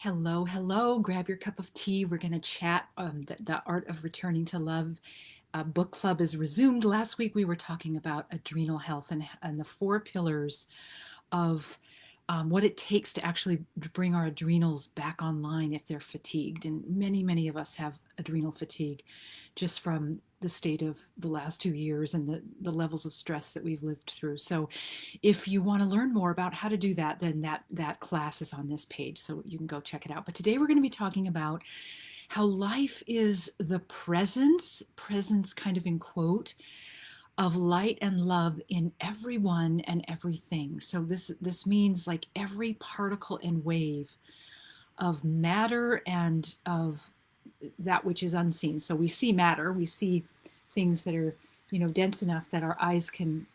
Hello, hello. Grab your cup of tea. We're going to chat. The Art of Returning to Love book club is resumed. Last week we were talking about adrenal health and the four pillars of what it takes to actually bring our adrenals back online if they're fatigued. And many of us have adrenal fatigue just from the state of the last 2 years and the levels of stress that we've lived through. So if you want to learn more about how to do that, then that class is on this page, so you can go check it out. But today we're going to be talking about how life is the presence kind of in quote, of light and love in everyone and everything. So this means like every particle and wave of matter and of that which is unseen. So we see matter, we see things that are, dense enough that our eyes can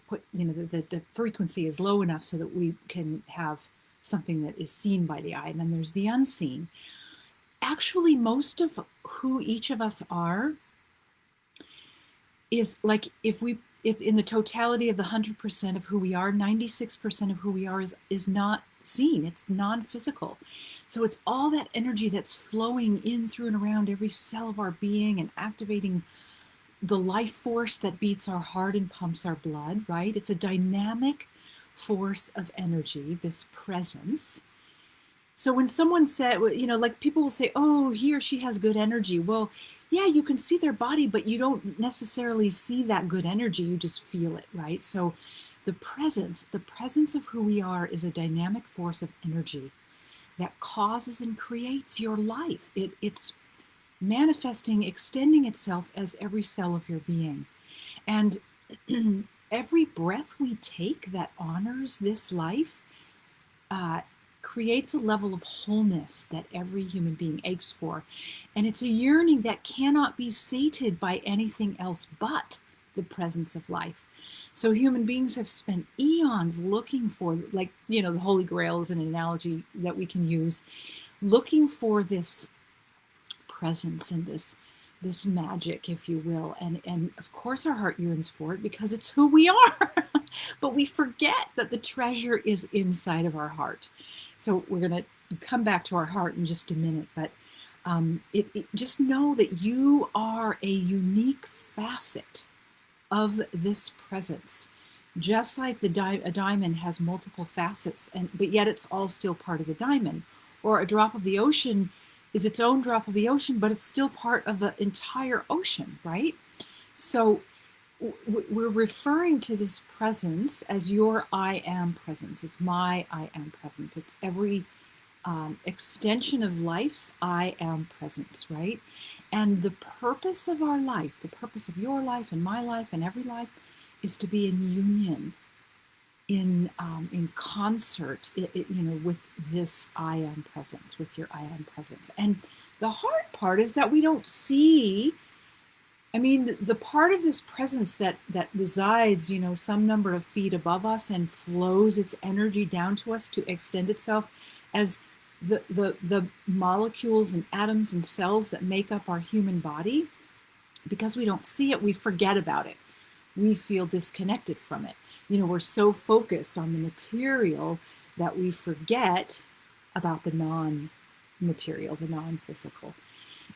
put, the frequency is low enough so that we can have something that is seen by the eye. And then there's the unseen. Actually, most of who each of us are is like if in the totality of the 100% of who we are, 96% of who we are is not seen. It's non-physical. So it's all that energy that's flowing in through and around every cell of our being and activating the life force that beats our heart and pumps our blood, right? It's a dynamic force of energy, this presence. So when someone said, like people will say, oh, he or she has good energy. Well, yeah, you can see their body, but you don't necessarily see that good energy. You just feel it, right? So the presence of who we are is a dynamic force of energy that causes and creates your life. It's manifesting, extending itself as every cell of your being. And every breath we take that honors this life creates a level of wholeness that every human being aches for. And it's a yearning that cannot be sated by anything else but the presence of life. So human beings have spent eons looking for, like, the Holy Grail is an analogy that we can use, looking for this presence and this magic, if you will. And of course our heart yearns for it because it's who we are. But we forget that the treasure is inside of our heart. So we're going to come back to our heart in just a minute, but just know that you are a unique facet of this presence. Just like a diamond has multiple facets, but yet it's all still part of the diamond. Or a drop of the ocean is its own drop of the ocean, but it's still part of the entire ocean, right? So we're referring to this presence as your I am presence. It's my I am presence. It's every extension of life's I am presence, right? And the purpose of our life, the purpose of your life and my life and every life, is to be in union, in concert, with this I am presence, with your I am presence. And the hard part is that we don't see. I mean, the part of this presence that resides, some number of feet above us and flows its energy down to us to extend itself as the molecules and atoms and cells that make up our human body. Because we don't see it, we forget about it. We feel disconnected from it. We're so focused on the material that we forget about the non-material, the non-physical.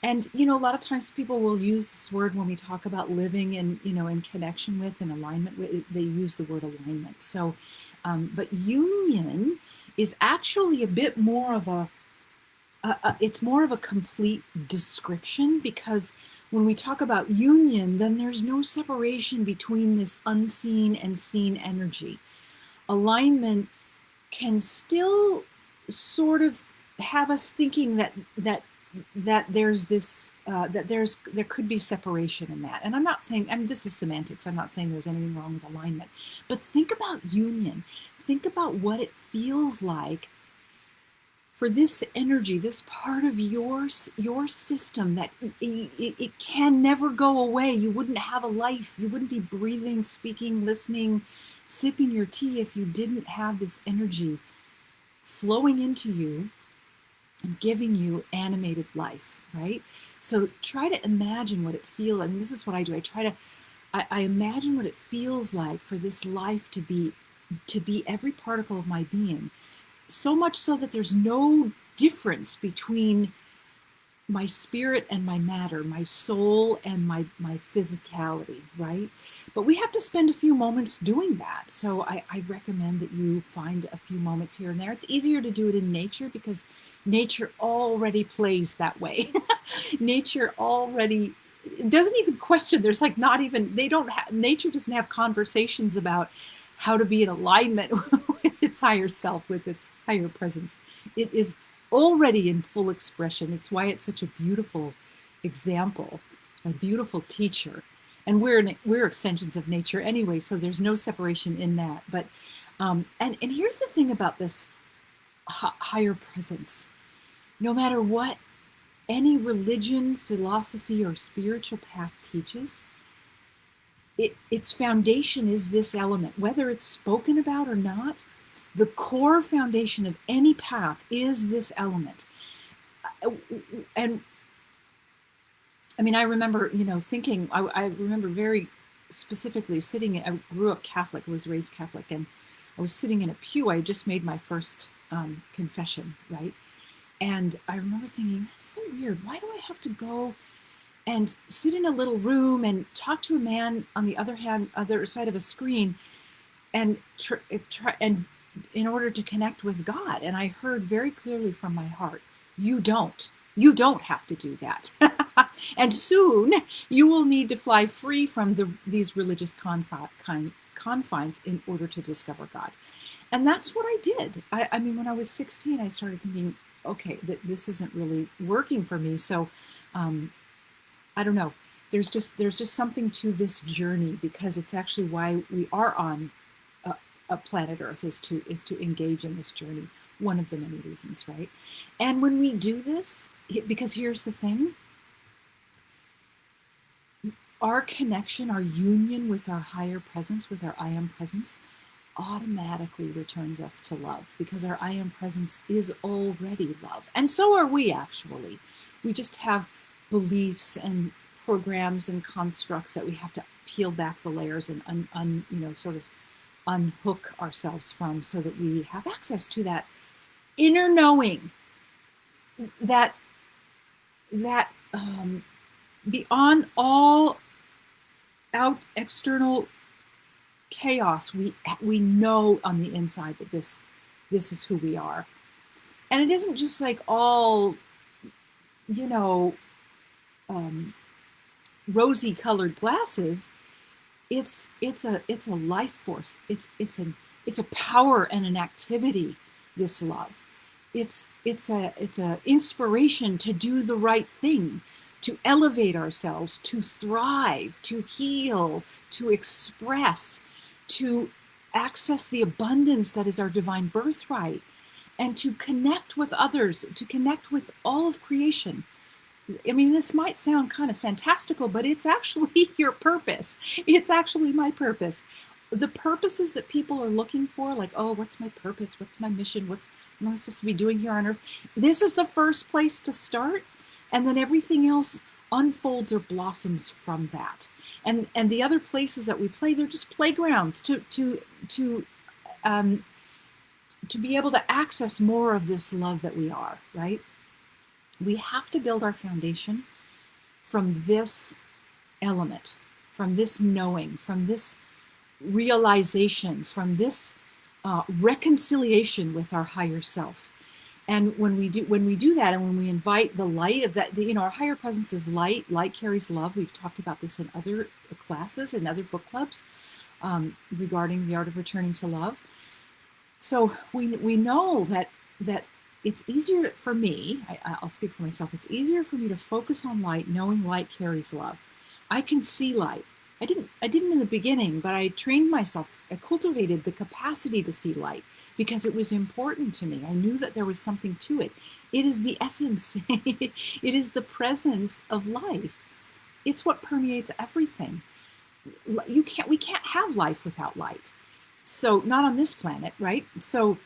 And, a lot of times people will use this word when we talk about living in connection with and alignment with, they use the word alignment. So, but union is actually a bit more of it's more of a complete description, because when we talk about union, then there's no separation between this unseen and seen energy. Alignment can still sort of have us thinking that there's this there could be separation in that. And I'm not saying, this is semantics, I'm not saying there's anything wrong with alignment, but think about union. Think about what it feels like for this energy, this part of your system that it can never go away. You wouldn't have a life. You wouldn't be breathing, speaking, listening, sipping your tea if you didn't have this energy flowing into you and giving you animated life, right? So try to imagine what it feels, and this is what I do. I imagine what it feels like for this life to be every particle of my being, so much so that there's no difference between my spirit and my matter, my soul and my physicality, right? But we have to spend a few moments doing that. So I recommend that you find a few moments here and there. It's easier to do it in nature because nature already plays that way. Nature already doesn't even question. There's like not even, they don't have, nature doesn't have conversations about how to be in alignment with its higher self, with its higher presence. It is already in full expression. It's why it's such a beautiful example, a beautiful teacher. And we're extensions of nature anyway, so there's no separation in that. But and here's the thing about this higher presence. No matter what any religion, philosophy, or spiritual path teaches, its foundation is this element, whether it's spoken about or not. The core foundation of any path is this element. And I mean, I remember, thinking, I remember very specifically sitting, I grew up Catholic, I was raised Catholic, and I was sitting in a pew. I just made my first confession, right? And I remember thinking, that's so weird. Why do I have to go and sit in a little room and talk to a man on the other side of a screen and try and in order to connect with God? And I heard very clearly from my heart, you don't have to do that. And soon you will need to fly free from these religious confines in order to discover God. And that's what I did. I mean, when I was 16, I started thinking, okay, this isn't really working for me. So I don't know. There's just something to this journey, because it's actually why we are on a planet Earth, is to engage in this journey. One of the many reasons, right? And when we do this, because here's the thing, our connection, our union with our higher presence, with our I am presence, automatically returns us to love, because our I am presence is already love. And so are we, actually. We just have beliefs and programs and constructs that we have to peel back the layers and sort of unhook ourselves from, so that we have access to that inner knowing, that beyond all out external chaos, we know on the inside that this is who we are. And it isn't just like all rosy colored glasses. It's a life force. It's a power and an activity, this love. It's a inspiration to do the right thing, to elevate ourselves, to thrive, to heal, to express, to access the abundance that is our divine birthright, and to connect with others, to connect with all of creation. I mean, this might sound kind of fantastical, but it's actually your purpose. It's actually my purpose. The purposes that people are looking for, like, oh, what's my purpose? What's my mission? What am I supposed to be doing here on Earth? This is the first place to start. And then everything else unfolds or blossoms from that. And the other places that we play, they're just playgrounds to be able to access more of this love that we are, right? We have to build our foundation from this element, from this knowing, from this realization, from this reconciliation with our higher self. And when we do that, and when we invite the light of that, our higher presence is light. Light carries love. We've talked about this in other classes and other book clubs regarding the art of returning to love. So we know that it's easier for me, I'll speak for myself, it's easier for me to focus on light, knowing light carries love. I can see light. I didn't in the beginning, but I trained myself, I cultivated the capacity to see light, because it was important to me. I knew that there was something to it. It is the essence. It is the presence of life. It's what permeates everything. We can't have life without light. So not on this planet, right? So,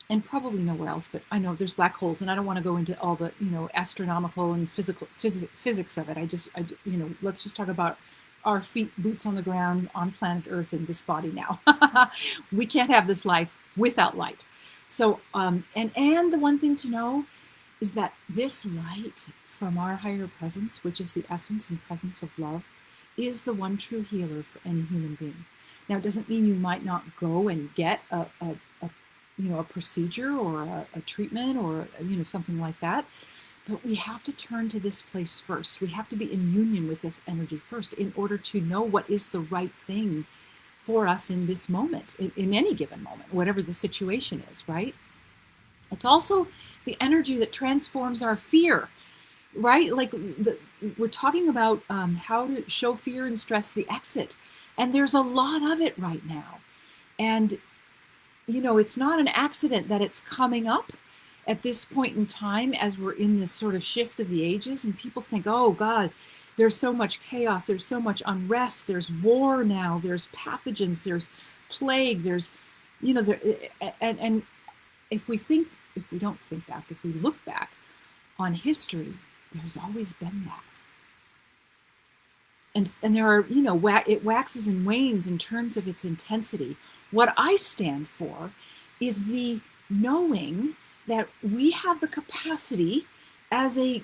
and probably nowhere else, but I know there's black holes, and I don't want to go into all the, astronomical and physics of it. Let's just talk about our feet, boots on the ground on planet Earth in this body now. We can't have this life without light. So, and the one thing to know is that this light from our higher presence, which is the essence and presence of love, is the one true healer for any human being. Now, it doesn't mean you might not go and get a procedure or a treatment or something like that, but we have to turn to this place first. We have to be in union with this energy first in order to know what is the right thing for us in this moment, in any given moment, whatever the situation is, right? It's also the energy that transforms our fear, right? Like we're talking about how to show fear and stress the exit. And there's a lot of it right now. And, it's not an accident that it's coming up at this point in time as we're in this sort of shift of the ages. And people think, oh, God, there's so much chaos. There's so much unrest. There's war now. There's pathogens. There's plague. There's, there, and if we don't think back, if we look back on history, there's always been that. And there are, it waxes and wanes in terms of its intensity. What I stand for is the knowing that we have the capacity as a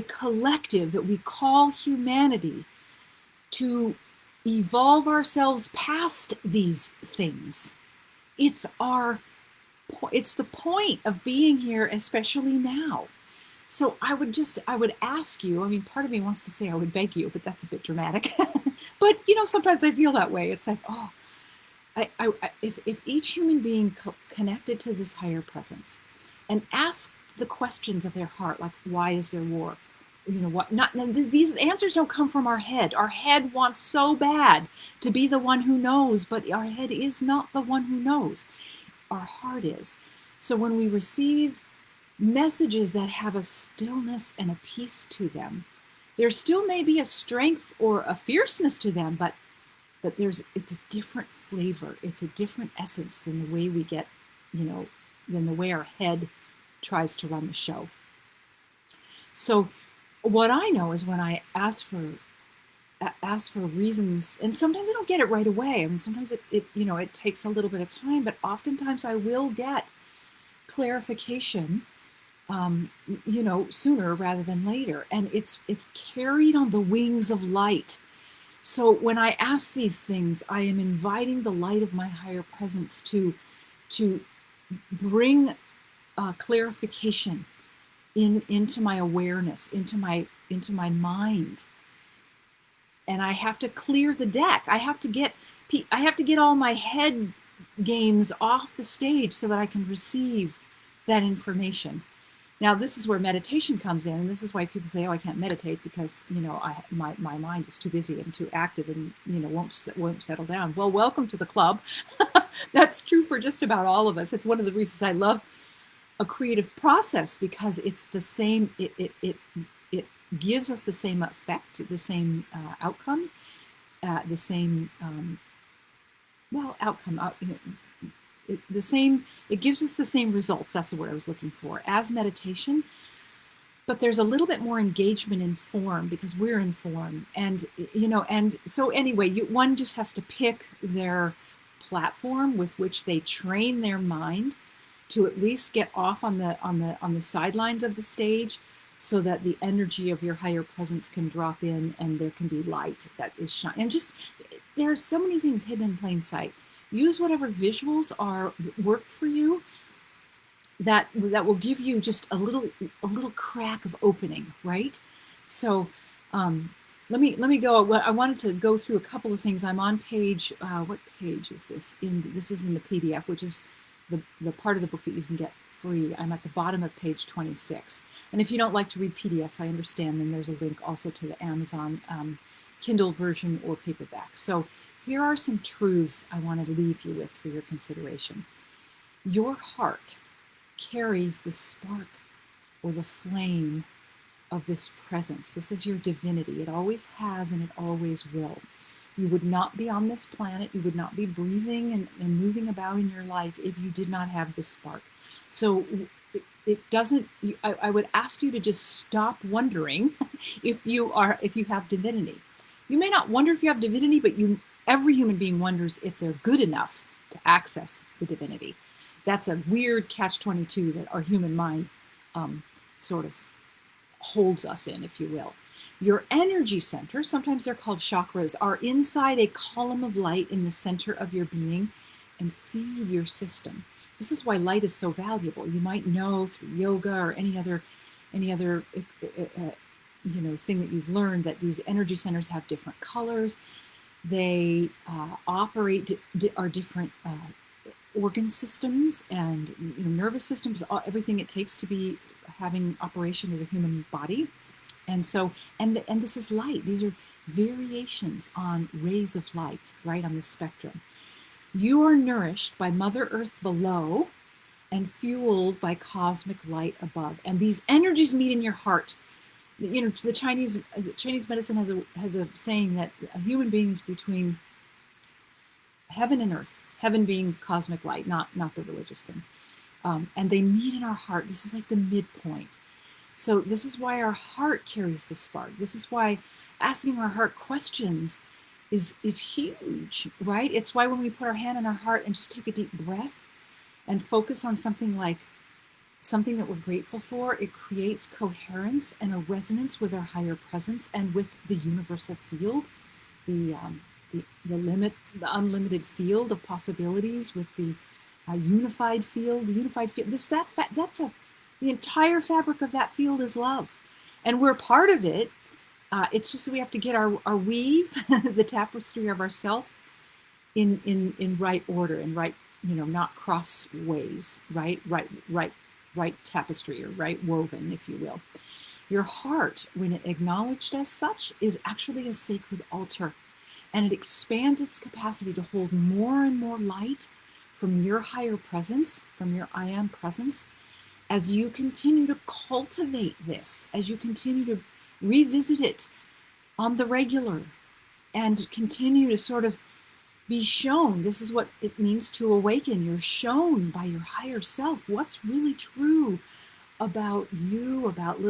collective that we call humanity to evolve ourselves past these things. It's the point of being here, especially now. So I would ask you, I mean, part of me wants to say I would beg you, but that's a bit dramatic. But, sometimes I feel that way. It's like, oh, if each human being connected to this higher presence and ask the questions of their heart, like, why is there war? These answers don't come from our head. Our head wants so bad to be the one who knows, but our head is not the one who knows. Our heart is. So when we receive messages that have a stillness and a peace to them, there still may be a strength or a fierceness to them, but it's a different flavor. It's a different essence than the way we get, than the way our head tries to run the show. So what I know is when I ask for reasons, and sometimes I don't get it right away. I mean, sometimes it takes a little bit of time, but oftentimes I will get clarification, sooner rather than later. And it's carried on the wings of light. So when I ask these things, I am inviting the light of my higher presence to bring clarification into my awareness, into my mind. And I have to clear the deck. I have to get all my head games off the stage so that I can receive that information. Now, this is where meditation comes in, and this is why people say, "Oh, I can't meditate because my mind is too busy and too active and won't settle down." Well, welcome to the club. That's true for just about all of us. It's one of the reasons I love a creative process, because it's the same. It gives us the same effect, the same outcome, the same outcome. It gives us the same results. That's the word I was looking for, as meditation. But there's a little bit more engagement in form because we're in form. And so anyway, one just has to pick their platform with which they train their mind to at least get off on the sidelines of the stage, so that the energy of your higher presence can drop in and there can be light that is shining. And just, there are so many things hidden in plain sight. Use whatever visuals work for you that will give you just a little crack of opening, right? So let me go. Well, I wanted to go through a couple of things. I'm on page, what page is this? This is in the PDF, which is the part of the book that you can get free. I'm at the bottom of page 26. And if you don't like to read PDFs, I understand, then there's a link also to the Amazon Kindle version or paperback. So here are some truths I want to leave you with for your consideration. Your heart carries the spark or the flame of this presence. This is your divinity. It always has and it always will. You would not be on this planet. You would not be breathing and moving about in your life if you did not have this spark. So it doesn't, I would ask you to just stop wondering if you have divinity. You may not wonder if you have divinity, but every human being wonders if they're good enough to access the divinity. that's a weird catch-22 that our human mind sort of holds us in, if you will. Your energy centers, sometimes they're called chakras, are inside a column of light in the center of your being and feed your system. This is why light is so valuable. You might know through yoga or any other thing that you've learned that these energy centers have different colors. They operate are different organ systems and nervous systems, everything it takes to be having operation as a human body. And so, and this is light. These are variations on rays of light, right, on the spectrum. You are nourished by Mother Earth below and fueled by cosmic light above. And these energies meet in your heart. The Chinese medicine has a saying that a human being is between heaven and earth. Heaven being cosmic light, not the religious thing. And they meet in our heart. This is like the midpoint. So this is why our heart carries the spark. This is why asking our heart questions is huge, right? It's why when we put our hand on our heart and just take a deep breath and focus on something like something that we're grateful for, it creates coherence and a resonance with our higher presence and with the universal field, the unlimited field of possibilities, with the unified field. The entire fabric of that field is love, and we're part of it. It's just that we have to get our weave, the tapestry of ourself, in right order and right, not crossways, right tapestry, or right woven, if you will. Your heart, when it acknowledged as such, is actually a sacred altar, and it expands its capacity to hold more and more light from your higher presence, from your I am presence, as you continue to cultivate this, as you continue to revisit it on the regular and continue to sort of be shown. This is what it means to awaken. You're shown by your higher self what's really true about you, about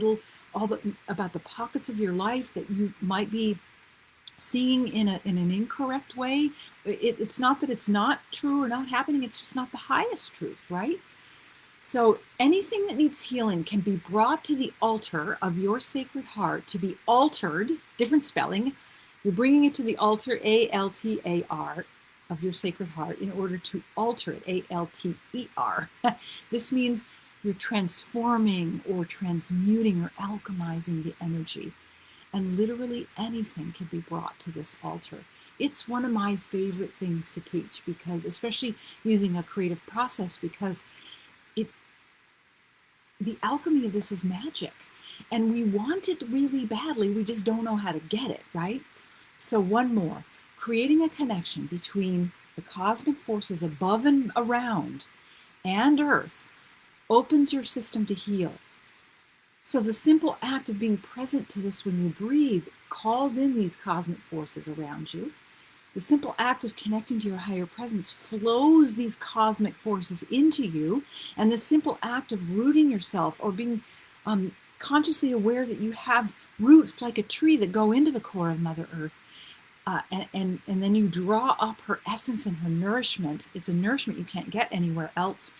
about the pockets of your life that you might be seeing in an incorrect way. It's not that it's not true or not happening, it's just not the highest truth, right? So anything that needs healing can be brought to the altar of your sacred heart to be altered, different spelling. You're bringing it to the altar, A-L-T-A-R, of your sacred heart in order to alter it, A-L-T-E-R. This means you're transforming or transmuting or alchemizing the energy. And literally anything can be brought to this altar. It's one of my favorite things to teach, because, especially using a creative process, because the alchemy of this is magic, and we want it really badly. We just don't know how to get it, right? So one more, creating a connection between the cosmic forces above and around and Earth opens your system to heal. So the simple act of being present to this when you breathe calls in these cosmic forces around you. The simple act of connecting to your higher presence flows these cosmic forces into you. And the simple act of rooting yourself, or being consciously aware that you have roots like a tree that go into the core of Mother Earth. And then you draw up her essence and her nourishment. It's a nourishment you can't get anywhere else.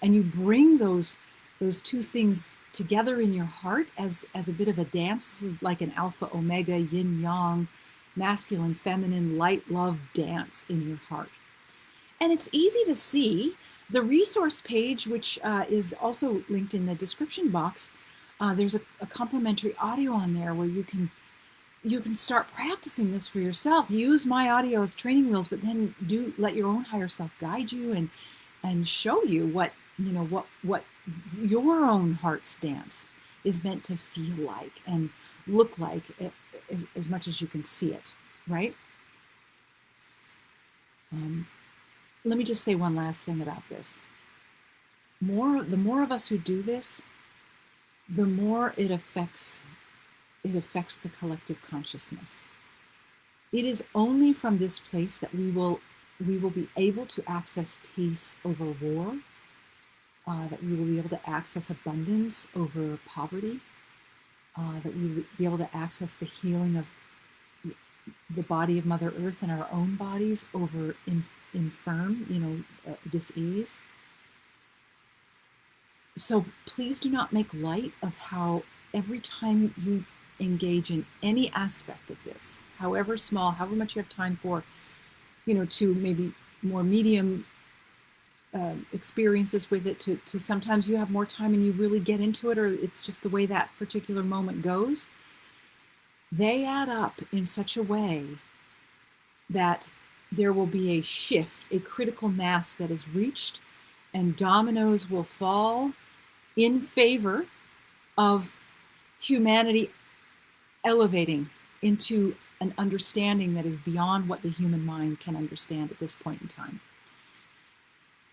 And you bring those two things together in your heart as a bit of a dance. This is like an alpha, omega, yin, yang, masculine, feminine, light, love dance in your heart. And it's easy to see. The resource page, which is also linked in the description box, there's a complimentary audio on there where you can start practicing this for yourself. Use my audio as training wheels, but then let your own higher self guide you and show you what your own heart's dance is meant to feel like and look like, as much as you can see it, right? Let me just say one last thing about this. The more of us who do this, the more it affects the collective consciousness. It is only from this place that we will be able to access peace over war, that we will be able to access abundance over poverty, that we will be able to access the healing of the body of Mother Earth and our own bodies over infirm, dis-ease. So please do not make light of how every time you engage in any aspect of this, however small, however much you have time for, to maybe more medium experiences with it, to sometimes you have more time and you really get into it, or it's just the way that particular moment goes. They add up in such a way that there will be a shift, a critical mass that is reached, and dominoes will fall in favor of humanity elevating into an understanding that is beyond what the human mind can understand at this point in time.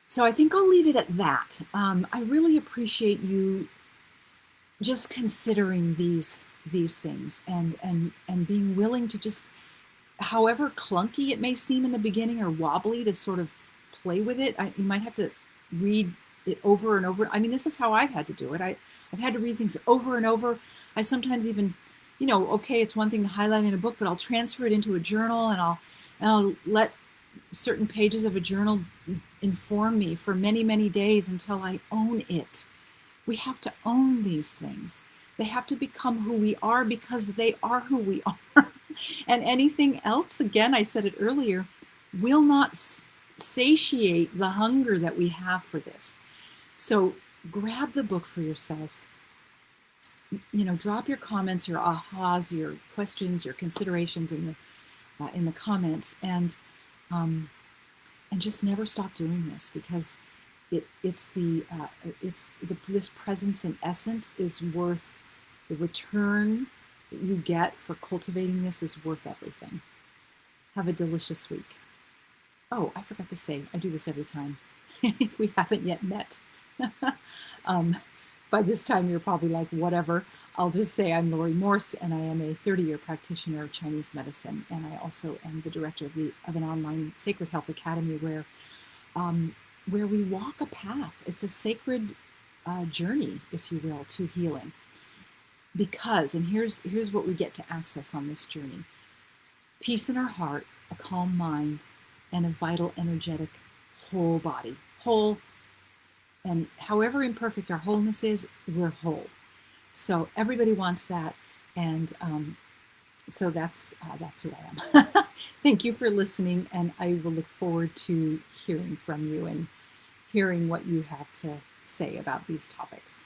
So I think I'll leave it at that. I really appreciate you just considering these things, and being willing to just, however clunky it may seem in the beginning or wobbly, to sort of play with it. You might have to read it over and over. I mean, this is how I've had to do it. I've had to read things over and over. I sometimes even, okay, it's one thing to highlight in a book, but I'll transfer it into a journal, and I'll let certain pages of a journal inform me for many, many days until I own it. We have to own these things. They have to become who we are, because they are who we are. And anything else, again, I said it earlier, will not satiate the hunger that we have for this. So grab the book for yourself. Drop your comments, your ahas, your questions, your considerations in the comments, and just never stop doing this, because this presence and essence is worth the return that you get for cultivating this, is worth everything. Have a delicious week. Oh, I forgot to say, I do this every time. If we haven't yet met. By this time, you're probably like, whatever. I'll just say I'm Laurie Morse, and I am a 30-year practitioner of Chinese medicine. And I also am the director of an online sacred health academy where we walk a path. It's a sacred journey, if you will, to healing. Because, and here's what we get to access on this journey: peace in our heart, a calm mind, and a vital, energetic, whole body. Whole, and however imperfect our wholeness is, we're whole. So everybody wants that, and so that's who I am. Thank you for listening, and I will look forward to hearing from you and hearing what you have to say about these topics.